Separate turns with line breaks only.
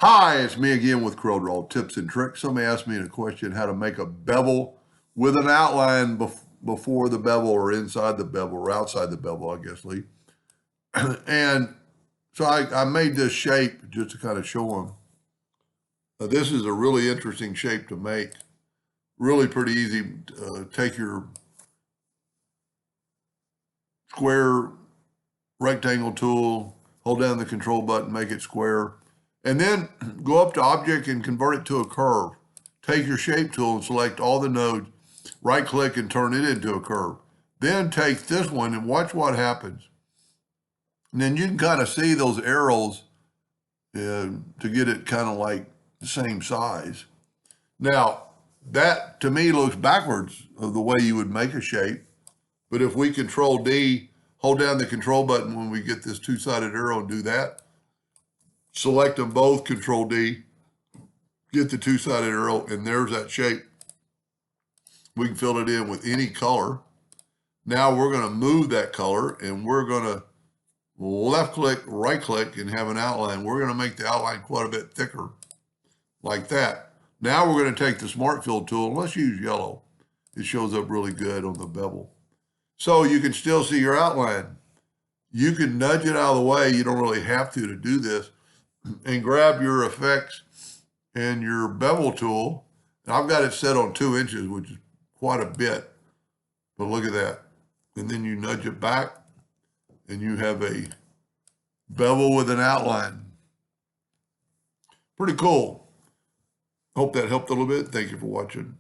Hi, it's me again with Corel Tips and Tricks. Somebody asked me a question how to make a bevel with an outline before the bevel or inside the bevel or outside the bevel, I guess, Lee. And so I made this shape just to kind of show them. This is a really interesting shape to make. Really pretty easy. Take your square rectangle tool, hold down the control button, make it square. And then go up to object and convert it to a curve. Take your shape tool and select all the nodes, right click and turn it into a curve. Then take this one and watch what happens. And then you can kind of see those arrows to get it kind of like the same size. Now, that to me looks backwards of the way you would make a shape. But if we Control D, hold down the control button when we get this two-sided arrow and do that, select them both, Control D, get the two-sided arrow, and there's that shape. We can fill it in with any color. Now we're going to move that color, and we're going to left-click, right-click, and have an outline. We're going to make the outline quite a bit thicker, like that. Now we're going to take the Smart Fill tool, and let's use yellow. It shows up really good on the bevel. So you can still see your outline. You can nudge it out of the way. You don't really have to do this. And grab your effects and your bevel tool. And I've got it set on 2 inches, which is quite a bit. But look at that. And then you nudge it back and you have a bevel with an outline. Pretty cool. Hope that helped a little bit. Thank you for watching.